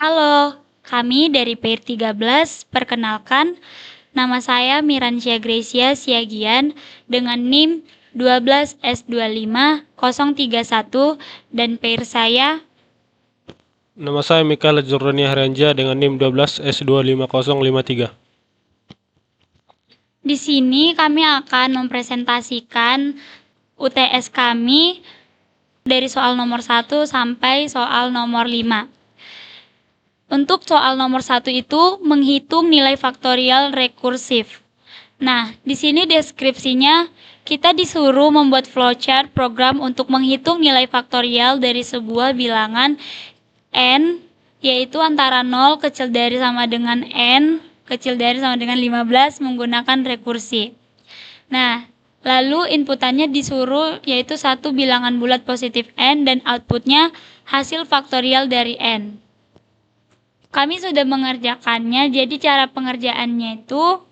Halo, kami dari PAIR 13. Perkenalkan, nama saya Miransya Gracia Siagian dengan NIM 12S25031 dan PAIR saya. Nama saya Mikael Jordania Haranja dengan NIM 12S25053. Di sini kami akan mempresentasikan UTS kami dari soal nomor 1 sampai soal nomor 5. Untuk soal nomor 1 itu menghitung nilai faktorial rekursif. Nah, di sini deskripsinya kita disuruh membuat flowchart program untuk menghitung nilai faktorial dari sebuah bilangan n, yaitu antara 0 kecil dari sama dengan n, kecil dari sama dengan 15 menggunakan rekursi. Nah, lalu inputannya disuruh yaitu satu bilangan bulat positif n dan outputnya hasil faktorial dari n. Kami sudah mengerjakannya, jadi cara pengerjaannya itu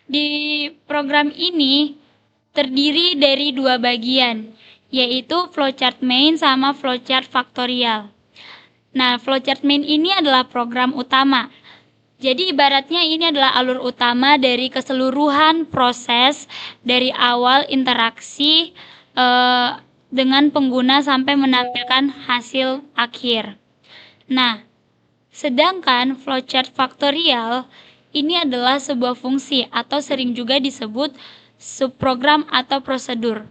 di program ini terdiri dari dua bagian, yaitu flowchart main sama flowchart faktorial. Nah, flowchart main ini adalah program utama. Jadi ibaratnya ini adalah alur utama dari keseluruhan proses dari awal interaksi dengan pengguna sampai menampilkan hasil akhir. Nah, sedangkan flowchart faktorial ini adalah sebuah fungsi atau sering juga disebut subprogram atau prosedur.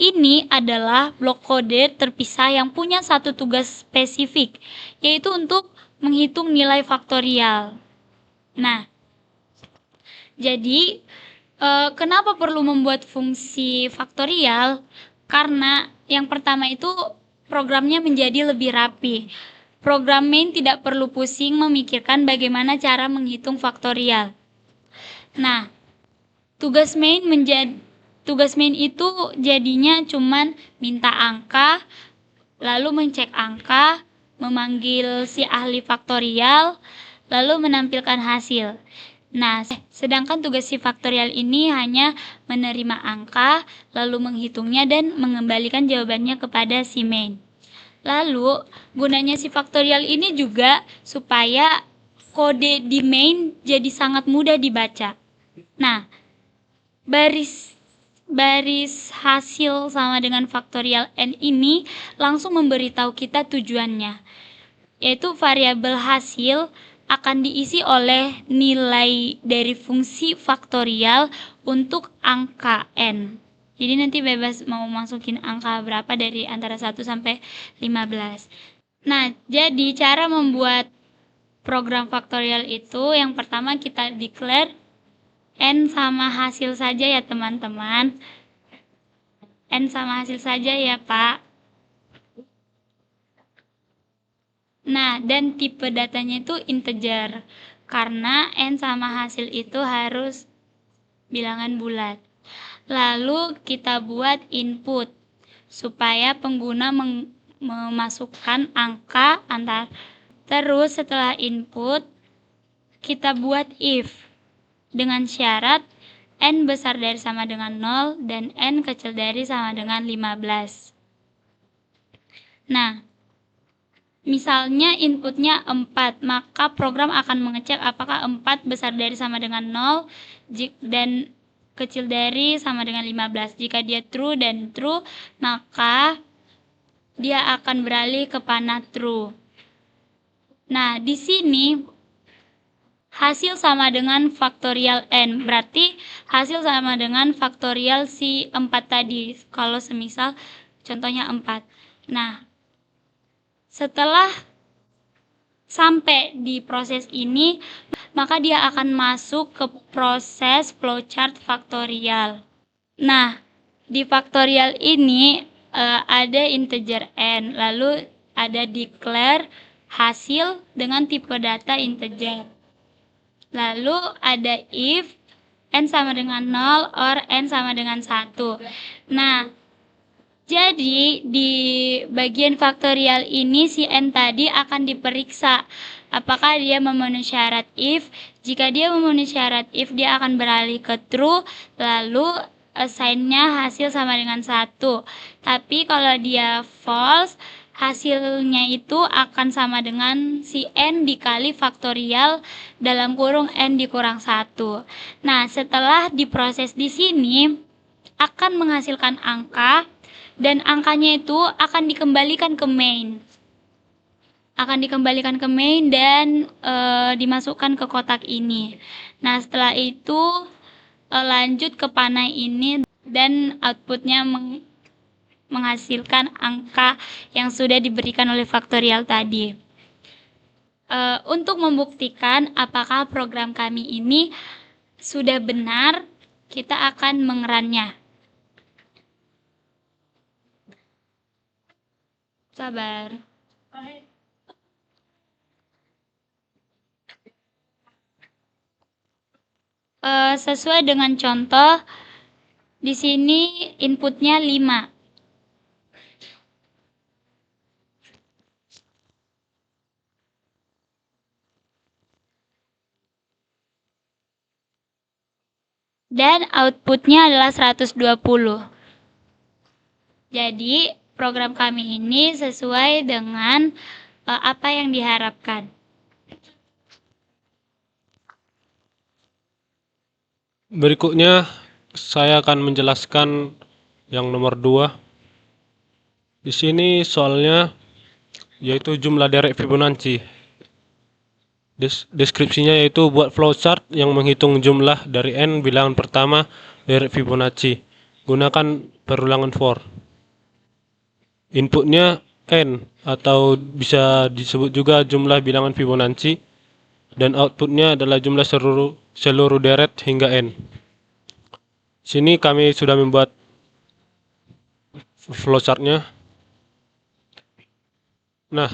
Ini adalah blok kode terpisah yang punya satu tugas spesifik, yaitu untuk menghitung nilai faktorial. Nah, jadi kenapa perlu membuat fungsi faktorial? Karena yang pertama itu programnya menjadi lebih rapi. Program main tidak perlu pusing memikirkan bagaimana cara menghitung faktorial. Nah, tugas main itu jadinya cuman minta angka, lalu mencek angka, memanggil si ahli faktorial, lalu menampilkan hasil. Nah, sedangkan tugas si faktorial ini hanya menerima angka, lalu menghitungnya dan mengembalikan jawabannya kepada si main. Lalu, gunanya si faktorial ini juga supaya kode di main jadi sangat mudah dibaca. Nah, baris hasil sama dengan faktorial n ini langsung memberitahu kita tujuannya, yaitu variabel hasil akan diisi oleh nilai dari fungsi faktorial untuk angka n. Jadi nanti bebas mau masukin angka berapa dari antara 1 sampai 15. Nah, jadi cara membuat program faktorial itu yang pertama kita declare n sama hasil saja ya teman-teman. N sama hasil saja ya Pak. Nah, dan tipe datanya itu integer. Karena n sama hasil itu harus bilangan bulat. Lalu kita buat input supaya pengguna memasukkan angka antar. Terus setelah input kita buat if dengan syarat n besar dari sama dengan 0 dan n kecil dari sama dengan 15. Nah, misalnya inputnya 4, maka program akan mengecek apakah 4 besar dari sama dengan 0 dan kecil dari sama dengan 15. Jika dia true dan true, maka dia akan beralih ke panah true. Nah, di sini hasil sama dengan faktorial n, berarti hasil sama dengan faktorial si 4 tadi, kalau semisal contohnya 4. Nah, setelah sampai di proses ini, maka dia akan masuk ke proses flowchart faktorial. Nah, di faktorial ini ada integer n, lalu ada declare hasil dengan tipe data integer. Lalu ada if n sama dengan 0 or n sama dengan 1. Nah, jadi di bagian faktorial ini si n tadi akan diperiksa apakah dia memenuhi syarat if. Jika dia memenuhi syarat if, dia akan beralih ke true, lalu sign-nya hasil sama dengan 1. Tapi kalau dia false, hasilnya itu akan sama dengan si N dikali faktorial dalam kurung N dikurang 1. Nah, setelah diproses di sini, akan menghasilkan angka, dan angkanya itu akan dikembalikan ke main. Dan dimasukkan ke kotak ini. Nah, setelah itu lanjut ke panai ini dan outputnya menghasilkan angka yang sudah diberikan oleh faktorial tadi. Untuk membuktikan apakah program kami ini sudah benar, kita akan mengerannya. Sabar. Sesuai dengan contoh, di sini inputnya 5. Dan outputnya adalah 120. Jadi, program kami ini sesuai dengan apa yang diharapkan. Berikutnya saya akan menjelaskan yang nomor 2. Di sini soalnya yaitu jumlah derek Fibonacci. Deskripsinya yaitu buat flowchart yang menghitung jumlah dari n bilangan pertama derek Fibonacci. Gunakan perulangan for. Inputnya n atau bisa disebut juga jumlah bilangan Fibonacci, dan outputnya adalah jumlah seluruh deret hingga n. Sini kami sudah membuat flowchartnya. Nah,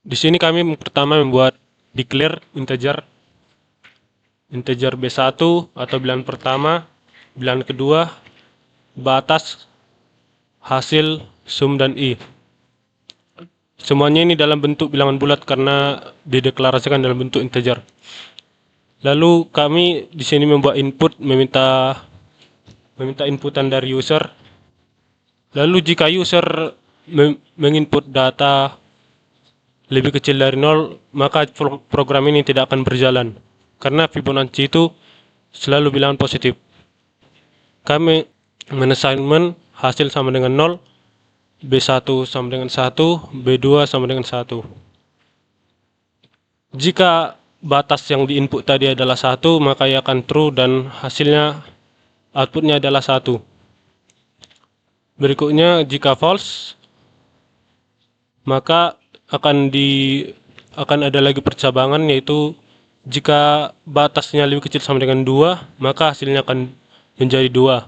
di sini kami pertama membuat declare integer B1 atau bilangan pertama, bilangan kedua, batas, hasil, sum, dan i. Semuanya ini dalam bentuk bilangan bulat karena dideklarasikan dalam bentuk integer. Lalu kami di sini membuat input, meminta inputan dari user. Lalu jika user menginput data lebih kecil dari 0, maka program ini tidak akan berjalan karena Fibonacci itu selalu bilangan positif. Kami men-assignment hasil sama dengan 0, B1 sama dengan 1, B2 sama dengan 1. Jika batas yang diinput tadi adalah 1, maka ia akan true dan hasilnya outputnya adalah 1. Berikutnya jika false, maka akan ada lagi percabangan, yaitu jika batasnya lebih kecil sama dengan 2, maka hasilnya akan menjadi 2.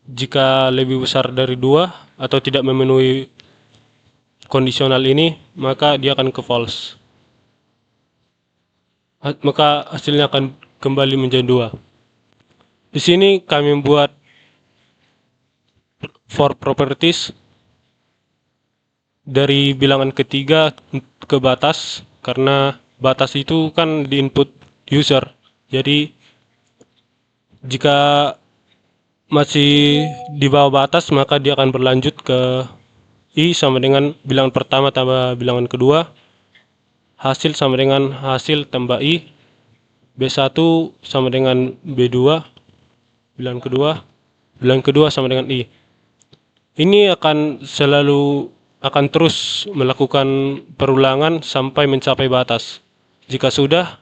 Jika lebih besar dari 2 atau tidak memenuhi kondisional ini, maka dia akan ke false. Maka hasilnya akan kembali menjadi 2. Di sini kami membuat for properties dari bilangan ketiga ke batas, karena batas itu kan di input user. Jadi jika masih di bawah batas, maka dia akan berlanjut ke i sama dengan bilangan pertama tambah bilangan kedua, hasil sama dengan hasil tambah i, B1 sama dengan B2 bilangan kedua sama dengan i. Ini akan terus melakukan perulangan sampai mencapai batas. Jika sudah,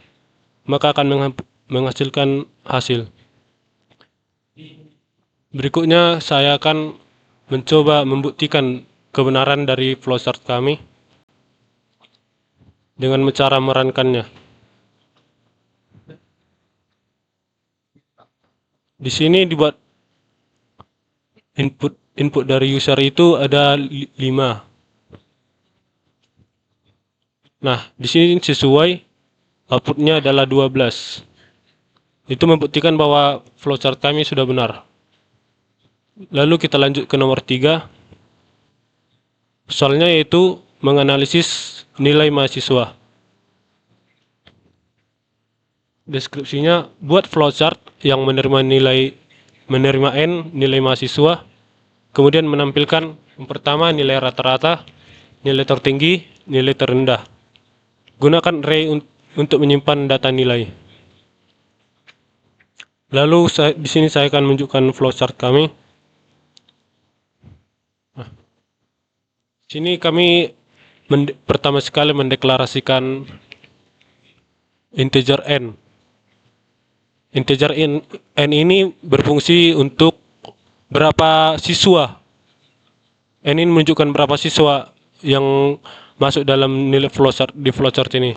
maka akan menghasilkan hasil. Berikutnya saya akan mencoba membuktikan kebenaran dari flowchart kami dengan cara merankannya. Di sini dibuat input dari user itu ada 5. Nah, di sini sesuai, outputnya adalah 12. Itu membuktikan bahwa flowchart kami sudah benar. Lalu kita lanjut ke nomor 3. Soalnya yaitu menganalisis nilai mahasiswa. Deskripsinya, buat flowchart yang menerima n nilai mahasiswa, kemudian menampilkan yang pertama nilai rata-rata, nilai tertinggi, nilai terendah. Gunakan array untuk menyimpan data nilai. Lalu di sini saya akan menunjukkan flowchart kami. Sini kami pertama sekali mendeklarasikan integer n. Integer n ini berfungsi untuk berapa siswa. N ini menunjukkan berapa siswa yang masuk dalam nilai flowchart di flowchart ini.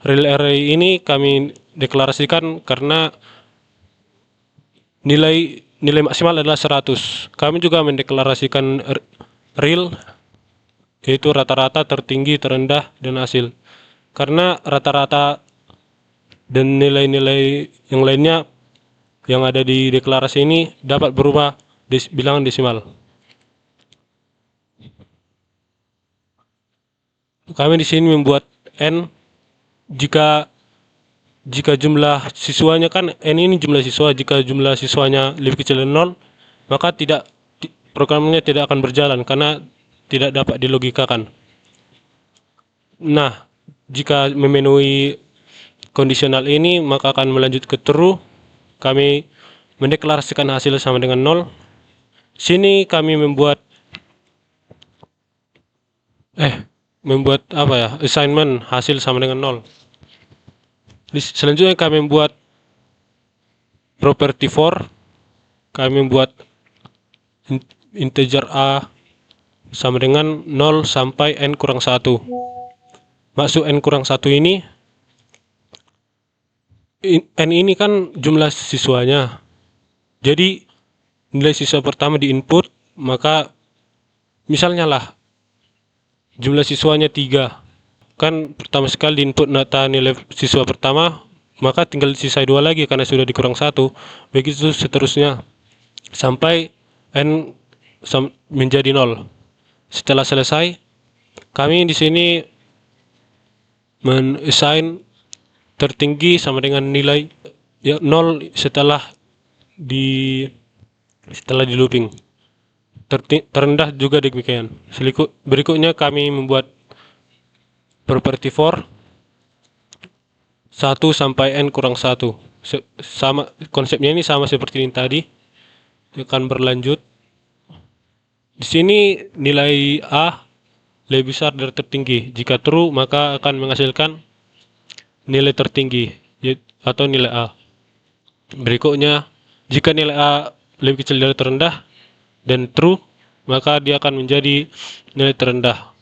Real array ini kami deklarasikan karena nilai maksimal adalah 100. Kami juga mendeklarasikan real, yaitu rata-rata, tertinggi, terendah, dan hasil. Karena rata-rata dan nilai-nilai yang lainnya yang ada di deklarasi ini dapat berubah bilangan desimal. Kami di sini membuat n jika jumlah siswanya kan n ini jumlah siswa, jika jumlah siswanya lebih kecil dari 0, maka programnya tidak akan berjalan karena tidak dapat dilogikakan. Nah, jika memenuhi kondisional ini, maka akan melanjut ke true. Kami mendeklarasikan hasil sama dengan 0. Sini kami membuat apa ya, assignment hasil sama dengan 0. Selanjutnya kami membuat property for. Kami membuat integer a sama dengan 0 sampai n kurang 1. Maksud n kurang 1 ini, n ini kan jumlah siswanya. Jadi nilai siswa pertama di input, maka misalnya lah jumlah siswanya 3. Kan pertama sekali di input data nilai siswa pertama, maka tinggal sisa 2 lagi karena sudah dikurang 1. Begitu seterusnya sampai n menjadi 0. Setelah selesai, kami di sini men-assign tertinggi sama dengan nilai 0 setelah di looping. Terendah juga demikian. Berikutnya kami membuat property for 1 sampai n kurang 1. Sama konsepnya ini sama seperti ini tadi. Akan berlanjut. Di sini nilai a lebih besar dari tertinggi. Jika true, maka akan menghasilkan nilai tertinggi atau nilai a. Berikutnya, jika nilai a lebih kecil dari terendah dan true, maka dia akan menjadi nilai terendah.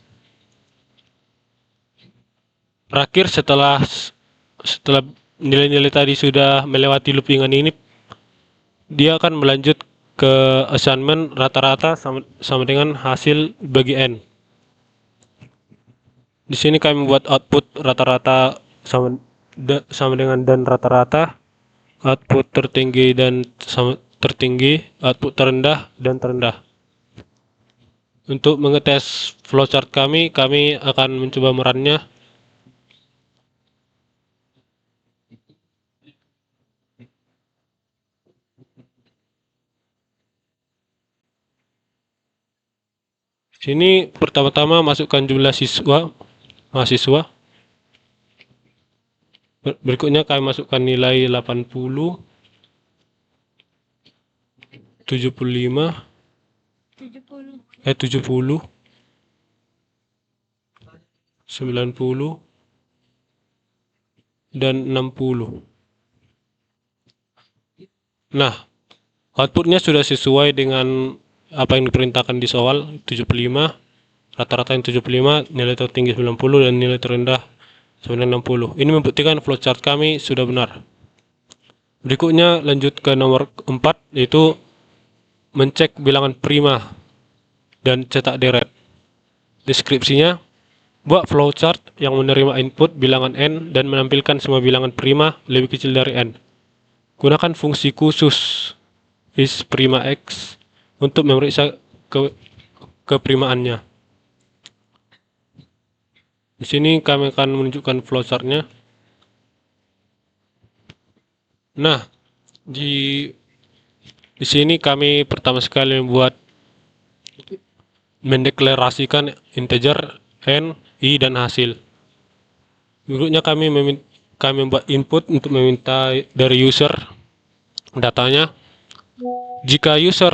Terakhir, setelah nilai-nilai tadi sudah melewati loopingan ini, dia akan melanjut ke assignment rata-rata sama dengan hasil bagi n. Di sini kami membuat output rata-rata sama dengan dan rata-rata, output tertinggi dan tertinggi, output terendah dan terendah. Untuk mengetes flowchart kami akan mencoba merunnya. Sini pertama-tama masukkan jumlah mahasiswa. Berikutnya kami masukkan nilai 80, 75, 70, 90, dan 60. Nah, outputnya sudah sesuai dengan apa yang diperintahkan di soal, 75, rata-rata yang 75, nilai tertinggi 90, dan nilai terendah 60. Ini membuktikan flowchart kami sudah benar. Berikutnya lanjut ke nomor 4, yaitu mencek bilangan prima dan cetak deret. Deskripsinya, buat flowchart yang menerima input bilangan n dan menampilkan semua bilangan prima lebih kecil dari n. Gunakan fungsi khusus is prima x untuk memeriksa keprimaannya. Di sini kami akan menunjukkan flowchartnya. Nah, di sini kami pertama sekali mendeklarasikan integer n, i, dan hasil. Berikutnya kami membuat input untuk meminta dari user datanya. Jika user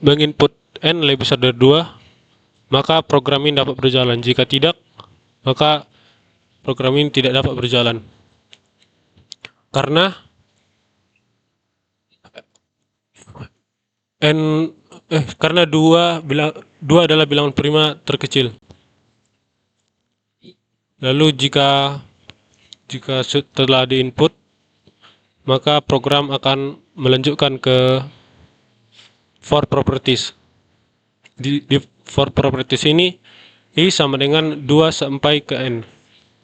menginput n lebih besar dari 2, maka program ini dapat berjalan. Jika tidak, maka program ini tidak dapat berjalan. Karena karena 2 adalah bilangan prima terkecil. Lalu jika setelah diinput, maka program akan melanjutkan ke for properties. Di for properties ini, i sama dengan 2 sampai ke n,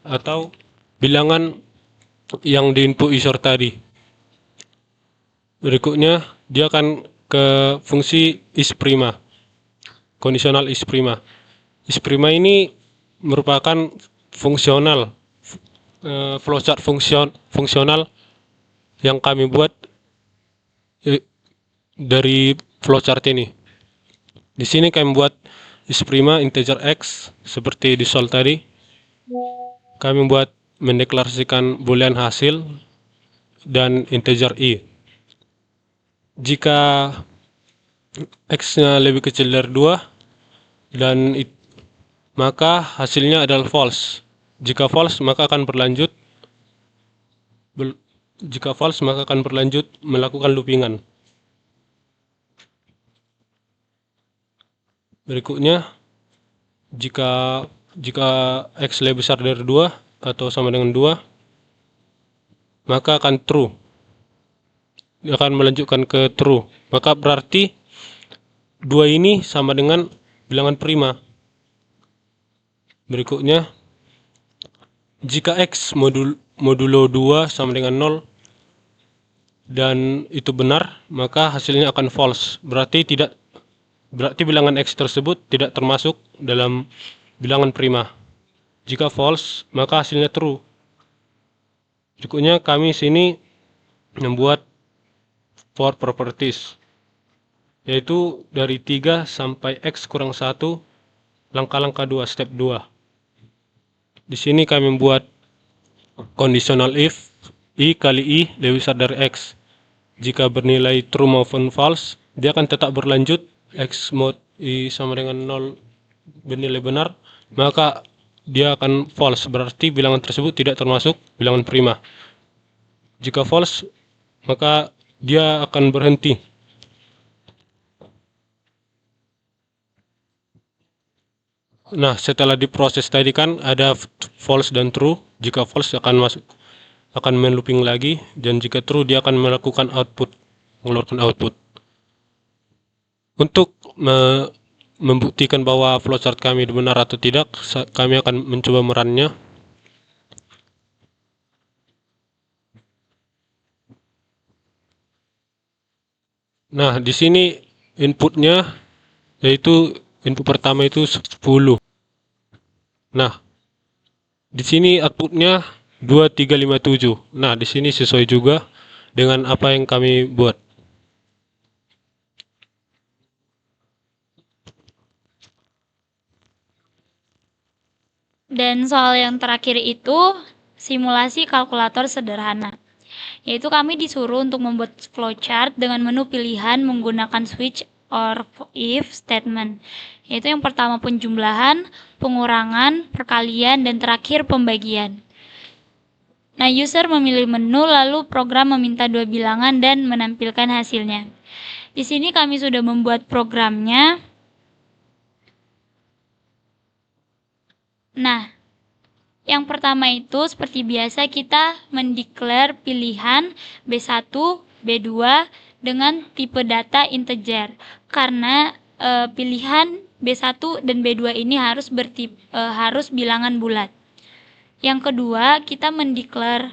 atau bilangan yang diinput user tadi. Berikutnya, dia akan ke fungsi isPrima, kondisional isPrima. IsPrima ini merupakan fungsional, flowchart fungsional yang kami buat dari flowchart ini. Di sini kami buat isPrima integer x seperti di soal tadi. Kami buat mendeklarasikan boolean hasil dan integer i. Jika x-nya lebih kecil dari 2 maka hasilnya adalah false. Jika false maka akan berlanjut melakukan loopingan. Berikutnya, jika x lebih besar dari 2 atau sama dengan 2, maka akan true. Dia akan melanjutkan ke true. Maka berarti 2 ini sama dengan bilangan prima. Berikutnya, jika x modulo 2 sama dengan 0 dan itu benar, maka hasilnya akan false. Berarti bilangan x tersebut tidak termasuk dalam bilangan prima. Jika false, maka hasilnya true. Berikutnya kami sini membuat for properties, yaitu dari 3 sampai x kurang 1, langkah-langkah 2, step 2. Di sini kami membuat conditional if i kali i lebih besar dari x. Jika bernilai true maupun false, dia akan tetap berlanjut. X mod i sama dengan 0 bernilai benar, maka dia akan false, berarti bilangan tersebut tidak termasuk bilangan prima. Jika false, maka dia akan berhenti. Nah, setelah diproses tadi kan ada false dan true. Jika false akan men-looping lagi, dan jika true dia akan mengeluarkan output. Untuk membuktikan bahwa flowchart kami benar atau tidak, kami akan mencoba merunnya. Nah, di sini inputnya, yaitu input pertama itu 10. Nah, di sini outputnya 2357. Nah, di sini sesuai juga dengan apa yang kami buat. Dan soal yang terakhir itu simulasi kalkulator sederhana. Yaitu kami disuruh untuk membuat flowchart dengan menu pilihan menggunakan switch or if statement. Yaitu yang pertama penjumlahan, pengurangan, perkalian, dan terakhir pembagian. Nah, user memilih menu, lalu program meminta 2 bilangan dan menampilkan hasilnya. Di sini kami sudah membuat programnya. Nah, yang pertama itu seperti biasa kita mendeklar pilihan B1, B2 dengan tipe data integer. Karena pilihan B1 dan B2 ini harus bilangan bulat. Yang kedua, kita mendeklar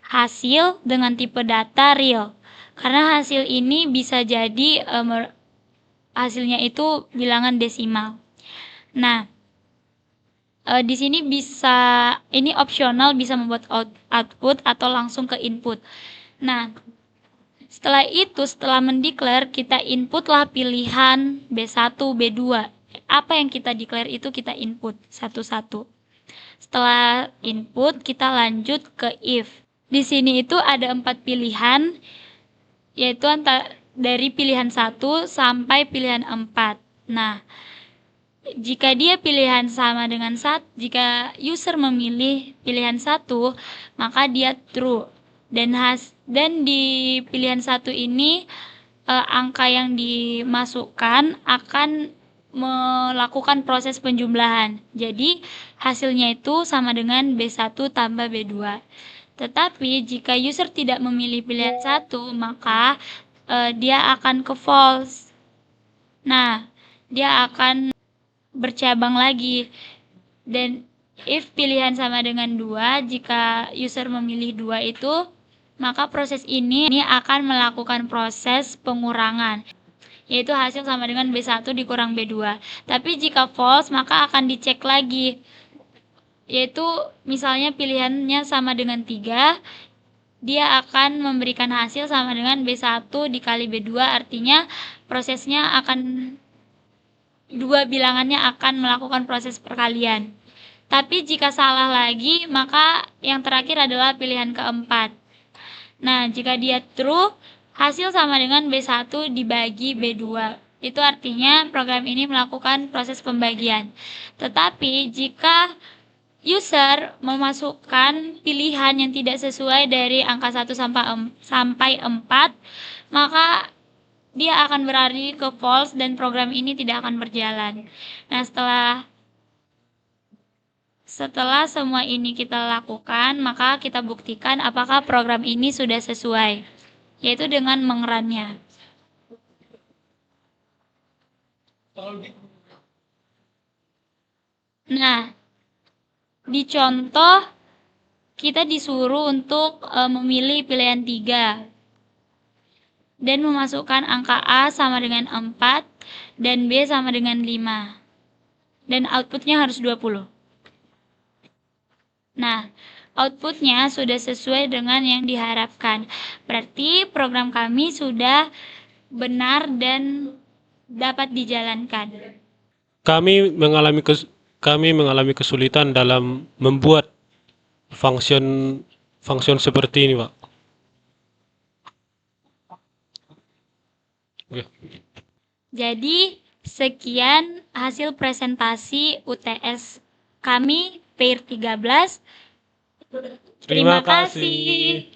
hasil dengan tipe data real. Karena hasil ini bisa jadi hasilnya itu bilangan desimal. Nah, di sini ini opsional bisa membuat output atau langsung ke input. Nah, Setelah mendeklar, kita inputlah pilihan B1, B2. Apa yang kita declare itu kita input satu-satu. Setelah input, kita lanjut ke if. Di sini itu ada 4 pilihan, yaitu dari pilihan 1 sampai pilihan 4. Nah, jika jika user memilih pilihan 1, maka dia true. Dan di pilihan 1 ini angka yang dimasukkan akan melakukan proses penjumlahan. Jadi hasilnya itu sama dengan B1 tambah B2. Tetapi jika user tidak memilih pilihan 1, maka dia akan ke false. Nah, dia akan bercabang lagi. Dan if pilihan sama dengan 2, jika user memilih 2 itu, maka proses ini akan melakukan proses pengurangan, yaitu hasil sama dengan B1 dikurang B2. Tapi jika false, maka akan dicek lagi, yaitu misalnya pilihannya sama dengan 3, dia akan memberikan hasil sama dengan B1 dikali B2, artinya prosesnya akan dua bilangannya akan melakukan proses perkalian. Tapi jika salah lagi, maka yang terakhir adalah pilihan keempat. Nah, jika dia true, hasil sama dengan B1 dibagi B2. Itu artinya program ini melakukan proses pembagian. Tetapi jika user memasukkan pilihan yang tidak sesuai dari angka 1 sampai 4, maka dia akan beralih ke false dan program ini tidak akan berjalan. Nah, setelah semua ini kita lakukan, maka kita buktikan apakah program ini sudah sesuai, yaitu dengan mengerunnya. Nah, di contoh kita disuruh untuk memilih pilihan 3 dan memasukkan angka A sama dengan 4 dan B sama dengan 5. Dan outputnya harus 20. Nah, outputnya sudah sesuai dengan yang diharapkan. Berarti program kami sudah benar dan dapat dijalankan. Kami mengalami kesulitan dalam membuat function seperti ini, Pak. Oke. Jadi, sekian hasil presentasi UTS kami PAIR 13. Terima kasih.